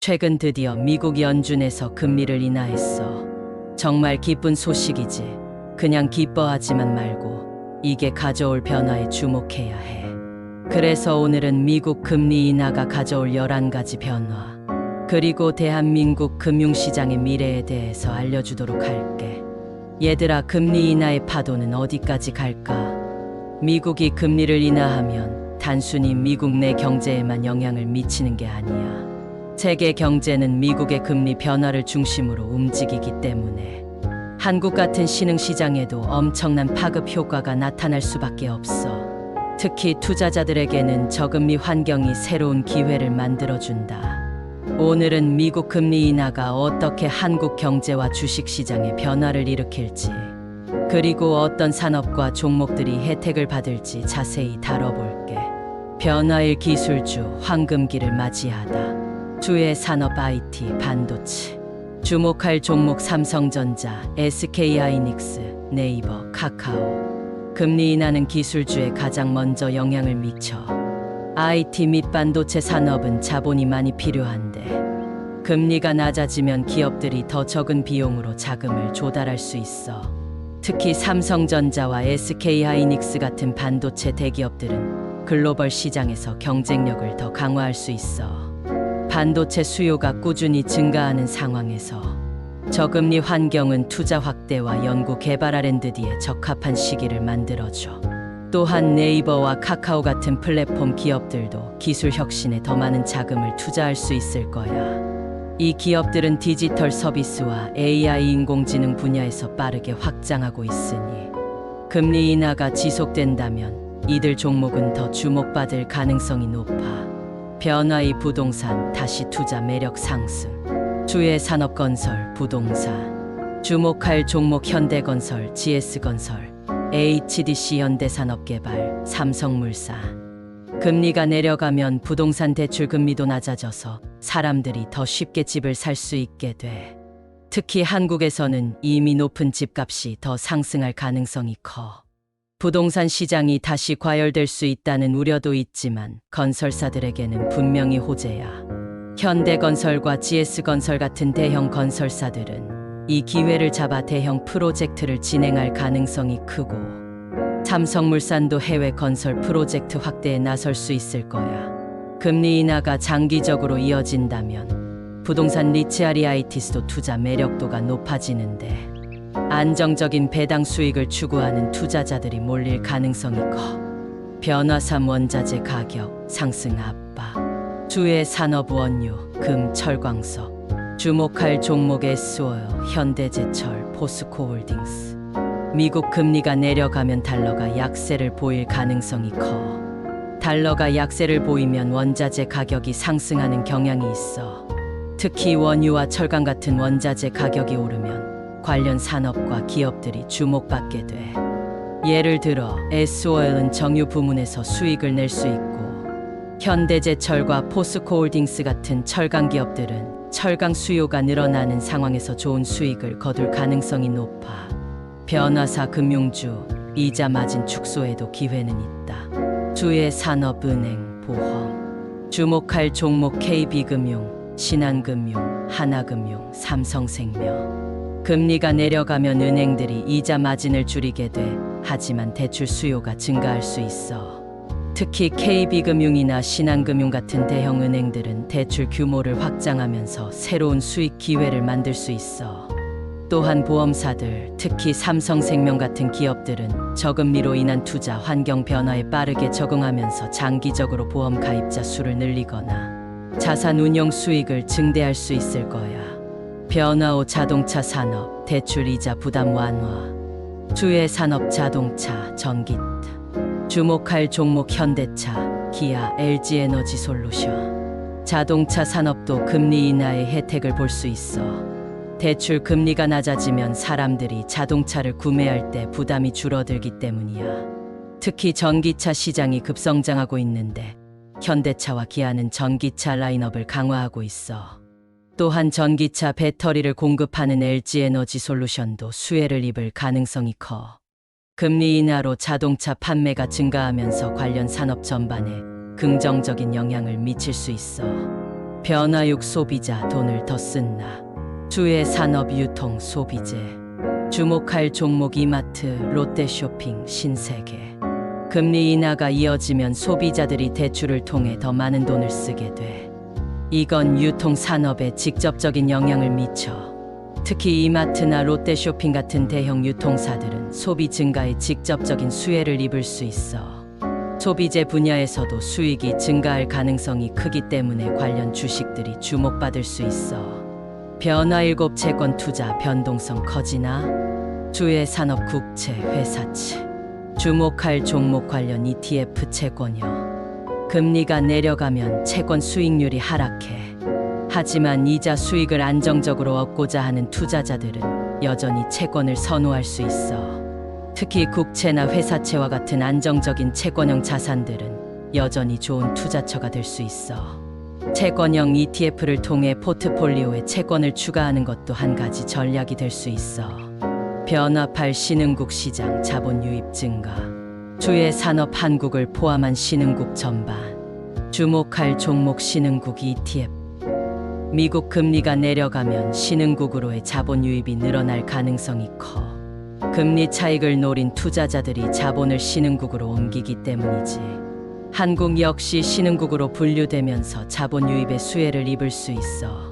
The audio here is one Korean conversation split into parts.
최근 드디어 미국 연준에서 금리를 인하했어. 정말 기쁜 소식이지. 그냥 기뻐하지만 말고 이게 가져올 변화에 주목해야 해. 그래서 오늘은 미국 금리 인하가 가져올 11가지 변화, 그리고 대한민국 금융시장의 미래에 대해서 알려주도록 할게. 얘들아, 금리 인하의 파도는 어디까지 갈까? 미국이 금리를 인하하면 단순히 미국 내 경제에만 영향을 미치는 게 아니야. 세계 경제는 미국의 금리 변화를 중심으로 움직이기 때문에 한국 같은 신흥시장에도 엄청난 파급 효과가 나타날 수밖에 없어. 특히 투자자들에게는 저금리 환경이 새로운 기회를 만들어준다. 오늘은 미국 금리 인하가 어떻게 한국 경제와 주식시장에 변화를 일으킬지, 그리고 어떤 산업과 종목들이 혜택을 받을지 자세히 다뤄볼게. 변화일 기술주 황금기를 맞이하다. 주의 산업 IT, 반도체. 주목할 종목 삼성전자, SK하이닉스, 네이버, 카카오. 금리 인하는 기술주에 가장 먼저 영향을 미쳐. IT 및 반도체 산업은 자본이 많이 필요한데 금리가 낮아지면 기업들이 더 적은 비용으로 자금을 조달할 수 있어. 특히 삼성전자와 SK하이닉스 같은 반도체 대기업들은 글로벌 시장에서 경쟁력을 더 강화할 수 있어. 반도체 수요가 꾸준히 증가하는 상황에서 저금리 환경은 투자 확대와 연구 개발 R&D에 적합한 시기를 만들어줘. 또한 네이버와 카카오 같은 플랫폼 기업들도 기술 혁신에 더 많은 자금을 투자할 수 있을 거야. 이 기업들은 디지털 서비스와 AI 인공지능 분야에서 빠르게 확장하고 있으니 금리 인하가 지속된다면 이들 종목은 더 주목받을 가능성이 높아. 변화의 부동산 다시 투자 매력 상승. 주의 산업건설, 부동산. 주목할 종목 현대건설, GS건설, HDC 현대산업개발, 삼성물산. 금리가 내려가면 부동산 대출 금리도 낮아져서 사람들이 더 쉽게 집을 살 수 있게 돼. 특히 한국에서는 이미 높은 집값이 더 상승할 가능성이 커. 부동산 시장이 다시 과열될 수 있다는 우려도 있지만 건설사들에게는 분명히 호재야. 현대건설과 GS건설 같은 대형 건설사들은 이 기회를 잡아 대형 프로젝트를 진행할 가능성이 크고, 삼성물산도 해외 건설 프로젝트 확대에 나설 수 있을 거야. 금리 인하가 장기적으로 이어진다면 부동산 리츠아리아이티스도 투자 매력도가 높아지는데 안정적인 배당 수익을 추구하는 투자자들이 몰릴 가능성이 커. 변화삼 원자재 가격 상승 압박. 주의 산업 원유, 금, 철광석. 주목할 종목 S-오일, 현대제철, 포스코홀딩스. 미국 금리가 내려가면 달러가 약세를 보일 가능성이 커. 달러가 약세를 보이면 원자재 가격이 상승하는 경향이 있어. 특히 원유와 철강 같은 원자재 가격이 오르면 관련 산업과 기업들이 주목받게 돼. 예를 들어 S-오일은 정유 부문에서 수익을 낼 수 있고, 현대제철과 포스코홀딩스 같은 철강 기업들은 철강 수요가 늘어나는 상황에서 좋은 수익을 거둘 가능성이 높아. 변화사 금융주, 이자 마진 축소에도 기회는 있다. 주의 산업은행, 보험. 주목할 종목 KB금융, 신한금융, 하나금융, 삼성생명. 금리가 내려가면 은행들이 이자 마진을 줄이게 돼. 하지만 대출 수요가 증가할 수 있어. 특히 KB금융이나 신한금융 같은 대형 은행들은 대출 규모를 확장하면서 새로운 수익 기회를 만들 수 있어. 또한 보험사들, 특히 삼성생명 같은 기업들은 저금리로 인한 투자 환경 변화에 빠르게 적응하면서 장기적으로 보험 가입자 수를 늘리거나 자산 운용 수익을 증대할 수 있을 거야. 변화오 자동차 산업, 대출 이자 부담 완화. 주의 산업 자동차, 전기차. 주목할 종목 현대차, 기아, LG에너지솔루션. 자동차 산업도 금리 인하의 혜택을 볼 수 있어. 대출 금리가 낮아지면 사람들이 자동차를 구매할 때 부담이 줄어들기 때문이야. 특히 전기차 시장이 급성장하고 있는데 현대차와 기아는 전기차 라인업을 강화하고 있어. 또한 전기차 배터리를 공급하는 LG에너지솔루션도 수혜를 입을 가능성이 커. 금리 인하로 자동차 판매가 증가하면서 관련 산업 전반에 긍정적인 영향을 미칠 수 있어. 변화육 소비자 돈을 더 쓴다. 주의 산업 유통 소비재. 주목할 종목 이마트, 롯데쇼핑, 신세계. 금리 인하가 이어지면 소비자들이 대출을 통해 더 많은 돈을 쓰게 돼. 이건 유통 산업에 직접적인 영향을 미쳐. 특히 이마트나 롯데쇼핑 같은 대형 유통사들은 소비 증가에 직접적인 수혜를 입을 수 있어. 소비재 분야에서도 수익이 증가할 가능성이 크기 때문에 관련 주식들이 주목받을 수 있어. 변화7 채권 투자 변동성 커지나? 주의 산업 국채 회사채. 주목할 종목 관련 ETF 채권이요. 금리가 내려가면 채권 수익률이 하락해. 하지만 이자 수익을 안정적으로 얻고자 하는 투자자들은 여전히 채권을 선호할 수 있어. 특히 국채나 회사채와 같은 안정적인 채권형 자산들은 여전히 좋은 투자처가 될 수 있어. 채권형 ETF를 통해 포트폴리오에 채권을 추가하는 것도 한 가지 전략이 될 수 있어. 변화8 신흥국 시장 자본 유입 증가. 주의 산업 한국을 포함한 신흥국 전반. 주목할 종목 신흥국 ETF. 미국 금리가 내려가면 신흥국으로의 자본 유입이 늘어날 가능성이 커. 금리 차익을 노린 투자자들이 자본을 신흥국으로 옮기기 때문이지. 한국 역시 신흥국으로 분류되면서 자본 유입의 수혜를 입을 수 있어.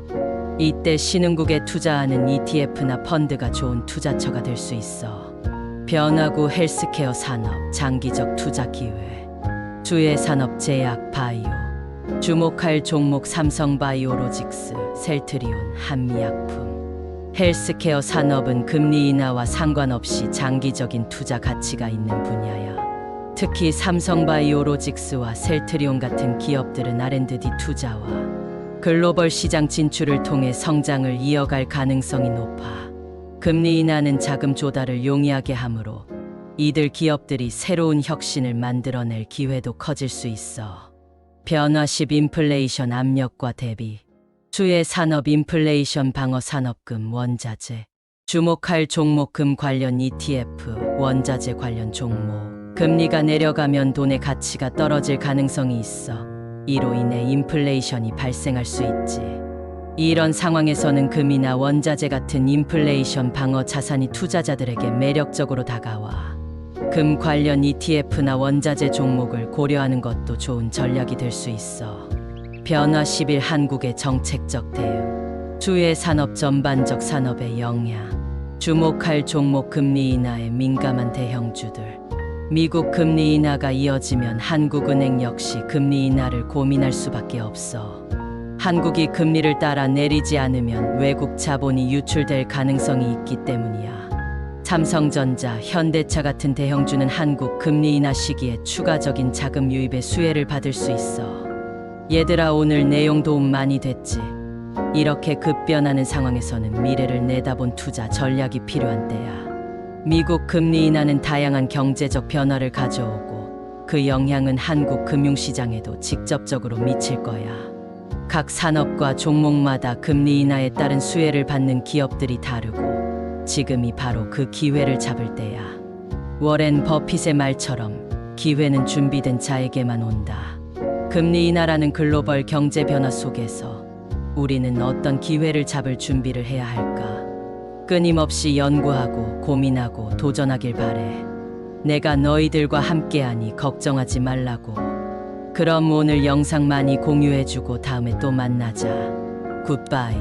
이때 신흥국에 투자하는 ETF나 펀드가 좋은 투자처가 될 수 있어. 변화9 헬스케어 산업 장기적 투자 기회. 주의 산업 제약 바이오. 주목할 종목 삼성바이오로직스, 셀트리온, 한미약품. 헬스케어 산업은 금리 인하와 상관없이 장기적인 투자 가치가 있는 분야야. 특히 삼성바이오로직스와 셀트리온 같은 기업들은 R&D 투자와 글로벌 시장 진출을 통해 성장을 이어갈 가능성이 높아. 금리 인하는 자금 조달을 용이하게 하므로 이들 기업들이 새로운 혁신을 만들어낼 기회도 커질 수 있어. 변화10 인플레이션 압력과 대비. 주의 산업 인플레이션 방어 산업금 원자재. 주목할 종목 금 관련 ETF 원자재 관련 종목. 금리가 내려가면 돈의 가치가 떨어질 가능성이 있어. 이로 인해 인플레이션이 발생할 수 있지. 이런 상황에서는 금이나 원자재 같은 인플레이션 방어 자산이 투자자들에게 매력적으로 다가와. 금 관련 ETF나 원자재 종목을 고려하는 것도 좋은 전략이 될 수 있어. 변화11 한국의 정책적 대응. 주의 산업 전반적 산업의 영향. 주목할 종목 금리 인하에 민감한 대형주들. 미국 금리 인하가 이어지면 한국은행 역시 금리 인하를 고민할 수밖에 없어. 한국이 금리를 따라 내리지 않으면 외국 자본이 유출될 가능성이 있기 때문이야. 삼성전자, 현대차 같은 대형주는 한국 금리 인하 시기에 추가적인 자금 유입의 수혜를 받을 수 있어. 얘들아, 오늘 내용 도움 많이 됐지? 이렇게 급변하는 상황에서는 미래를 내다본 투자 전략이 필요한 때야. 미국 금리 인하는 다양한 경제적 변화를 가져오고 그 영향은 한국 금융시장에도 직접적으로 미칠 거야. 각 산업과 종목마다 금리 인하에 따른 수혜를 받는 기업들이 다르고 지금이 바로 그 기회를 잡을 때야. 워렌 버핏의 말처럼 기회는 준비된 자에게만 온다. 금리 인하라는 글로벌 경제 변화 속에서 우리는 어떤 기회를 잡을 준비를 해야 할까? 끊임없이 연구하고 고민하고 도전하길 바래. 내가 너희들과 함께하니 걱정하지 말라고. 그럼 오늘 영상 많이 공유해주고 다음에 또 만나자. 굿바이.